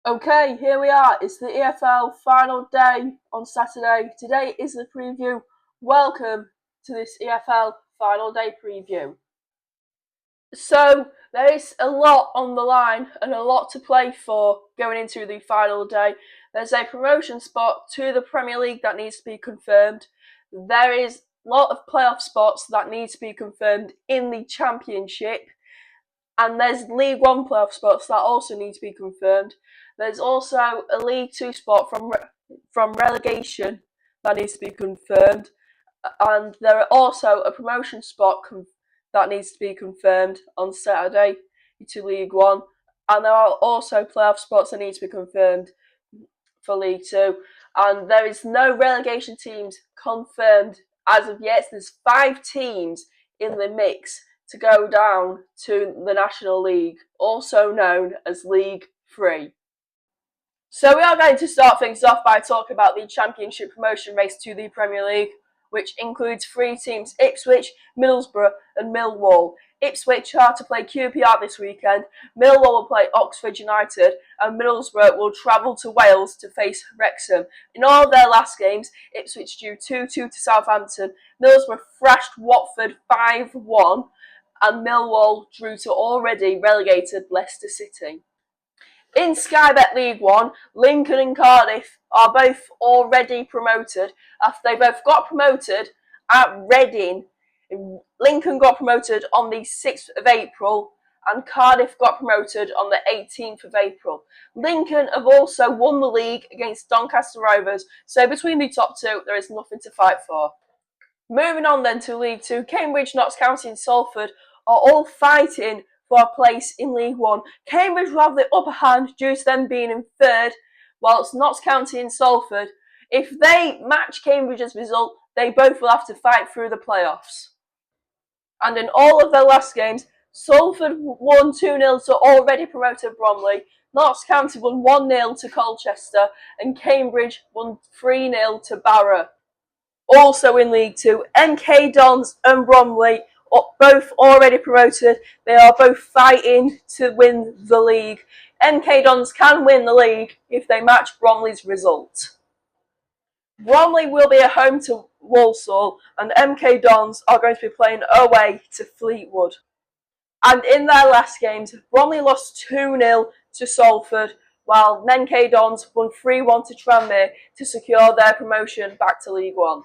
Okay, here we are. It's the EFL final day on Saturday. Today is the preview. Welcome to this EFL final day preview. So, there is a lot on the line and a lot to play for going into the final day. There's a promotion spot to the Premier League that needs to be confirmed. There is a lot of playoff spots that need to be confirmed in the Championship. And there's League One playoff spots that also need to be confirmed. There's also a League Two spot from relegation that needs to be confirmed. And there are also a promotion spot that needs to be confirmed on Saturday to League One. And there are also playoff spots that need to be confirmed for League Two. And there is no relegation teams confirmed as of yet. There's 5 teams in the mix to go down to the National League, also known as League 3. So we are going to start things off by talking about the Championship promotion race to the Premier League, which includes 3 teams: Ipswich, Middlesbrough and Millwall. Ipswich are to play QPR this weekend, Millwall will play Oxford United, and Middlesbrough will travel to Wales to face Wrexham. In all of their last games, Ipswich drew 2-2 to Southampton, Middlesbrough thrashed Watford 5-1, and Millwall drew to already relegated Leicester City. In Sky Bet League One, Lincoln and Cardiff are both already promoted after they both got promoted at Reading. Lincoln got promoted on the 6th of April and Cardiff got promoted on the 18th of April. Lincoln have also won the league against Doncaster Rovers, so between the top 2 there is nothing to fight for. Moving on then to League 2, Cambridge, Notts County and Salford are all fighting for a place in League 1. Cambridge will have the upper hand due to them being in 3rd, whilst Notts County and Salford, if they match Cambridge's result, they both will have to fight through the playoffs. And in all of their last games, Salford won 2-0 to already promoted Bromley, Notts County won 1-0 to Colchester, and Cambridge won 3-0 to Barrow. Also in League 2, MK Dons and Bromley both already promoted. They are both fighting to win the league. MK Dons can win the league if they match Bromley's result. Bromley will be at home to Walsall and MK Dons are going to be playing away to Fleetwood. And in their last games, Bromley lost 2-0 to Salford, while MK Dons won 3-1 to Tranmere to secure their promotion back to League 1.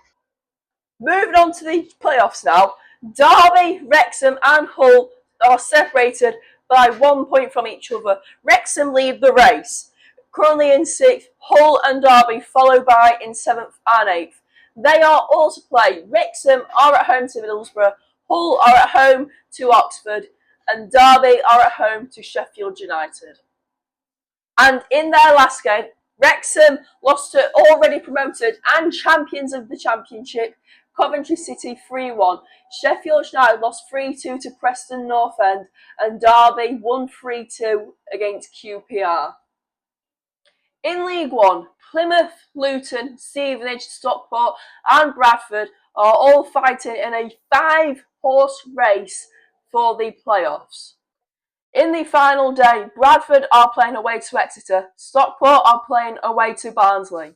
Moving on to the playoffs now, Derby, Wrexham and Hull are separated by 1 point from each other. Wrexham lead the race, currently in 6th, Hull and Derby follow by in 7th and 8th. They are all to play. Wrexham are at home to Middlesbrough, Hull are at home to Oxford, and Derby are at home to Sheffield United. And in their last game, Wrexham lost to already promoted and champions of the Championship, Coventry City 3-1. Sheffield United lost 3-2 to Preston North End, and Derby won 3-2 against QPR. In League 1, Plymouth, Luton, Stevenage, Stockport and Bradford are all fighting in a 5-horse race for the playoffs. In the final day, Bradford are playing away to Exeter, Stockport are playing away to Barnsley.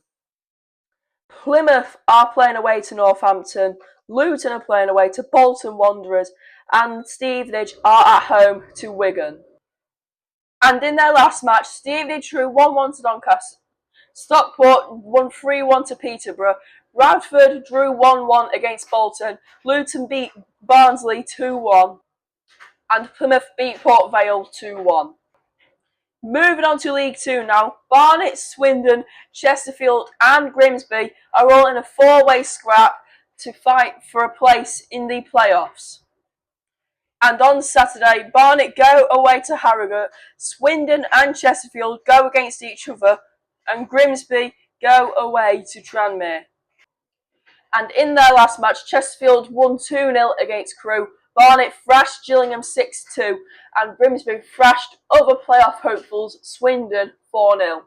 Plymouth are playing away to Northampton, Luton are playing away to Bolton Wanderers, and Stevenage are at home to Wigan. And in their last match, Stevenage drew 1-1 to Doncaster, Stockport won 3-1 to Peterborough, Bradford drew 1-1 against Bolton, Luton beat Barnsley 2-1, and Plymouth beat Port Vale 2-1. Moving on to League 2 now, Barnet, Swindon, Chesterfield and Grimsby are all in a 4-way scrap to fight for a place in the playoffs. And on Saturday, Barnet go away to Harrogate, Swindon and Chesterfield go against each other, and Grimsby go away to Tranmere. And in their last match, Chesterfield won 2-0 against Crewe, Barnet thrashed Gillingham 6-2, and Grimsby thrashed other playoff hopefuls Swindon 4-0.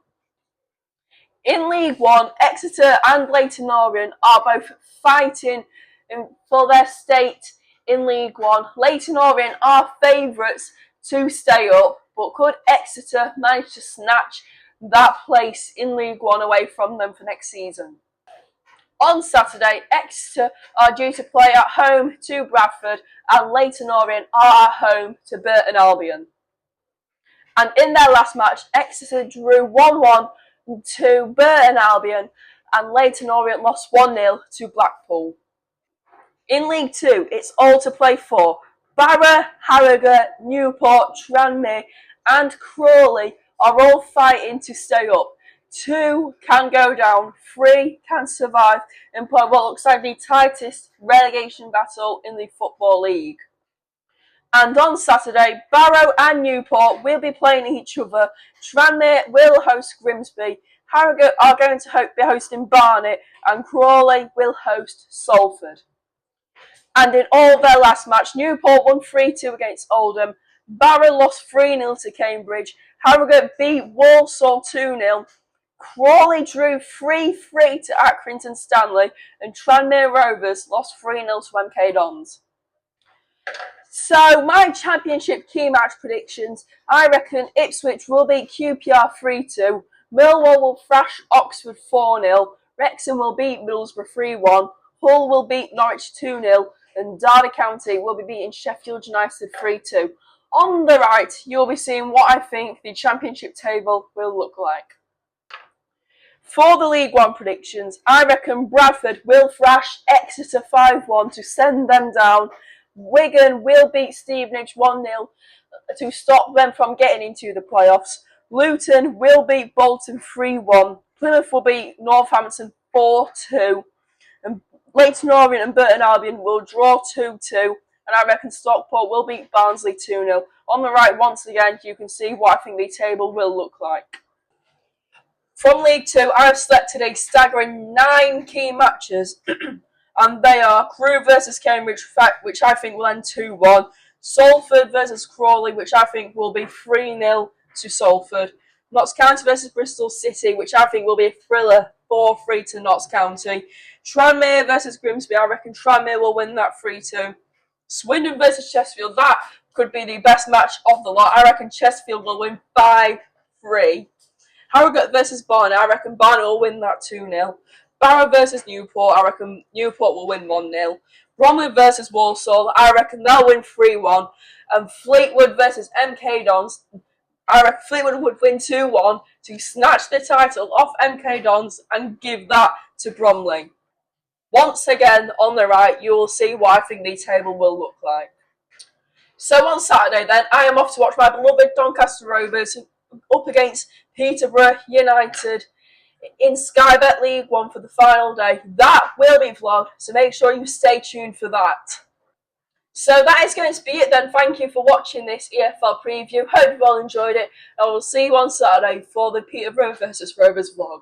In League 1, Exeter and Leyton Orient are both fighting for their state in League 1. Leyton Orient are favourites to stay up, but could Exeter manage to snatch that place in League One away from them for next season. On Saturday, Exeter are due to play at home to Bradford, and Leyton Orient are at home to Burton Albion. And in their last match, Exeter drew 1-1 to Burton Albion, and Leyton Orient lost 1-0 to Blackpool. In League Two, it's all to play for. Barrow, Harrogate, Newport, Tranmere and Crawley are all fighting to stay up. 2 can go down, 3 can survive and play what looks like the tightest relegation battle in the Football League. And on Saturday, Barrow and Newport will be playing each other. Tranmere will host Grimsby. Harrogate are going to be hosting Barnet, and Crawley will host Salford. And in all their last match, Newport won 3-2 against Oldham. Barrow lost 3-0 to Cambridge. Harrogate beat Walsall 2-0. Crawley drew 3-3 to Accrington Stanley, and Tranmere Rovers lost 3-0 to MK Dons. So, my championship key match predictions, I reckon Ipswich will beat QPR 3-2, Millwall will thrash Oxford 4-0, Wrexham will beat Middlesbrough 3-1, Hull will beat Norwich 2-0, and Derby County will be beating Sheffield United 3-2. On the right, you'll be seeing what I think the championship table will look like. For the League One predictions, I reckon Bradford will thrash Exeter 5-1 to send them down. Wigan will beat Stevenage 1-0 to stop them from getting into the playoffs. Luton will beat Bolton 3-1. Plymouth will beat Northampton 4-2. And Leyton Orient and Burton Albion will draw 2-2. And I reckon Stockport will beat Barnsley 2-0. On the right, once again, you can see what I think the table will look like. From League Two, I have selected a staggering 9 key matches. And they are Crewe versus Cambridge, which I think will end 2-1. Salford versus Crawley, which I think will be 3-0 to Salford. Notts County versus Bristol City, which I think will be a thriller, 4-3 to Notts County. Tranmere versus Grimsby, I reckon Tranmere will win that 3-2. Swindon versus Chesterfield, that could be the best match of the lot. I reckon Chesterfield will win 5-3. Harrogate versus Barnet, I reckon Barnet will win that 2-0. Barrow versus Newport, I reckon Newport will win 1-0. Bromley versus Walsall, I reckon they'll win 3-1. And Fleetwood versus MK Dons, I reckon Fleetwood would win 2-1 to snatch the title off MK Dons and give that to Bromley. Once again, on the right, you will see what I think the table will look like. So on Saturday then, I am off to watch my beloved Doncaster Rovers up against Peterborough United in Sky Bet League One for the final day. That will be vlogged, so make sure you stay tuned for that. So that is going to be it then. Thank you for watching this EFL preview. Hope you all enjoyed it. I will see you on Saturday for the Peterborough versus Rovers vlog.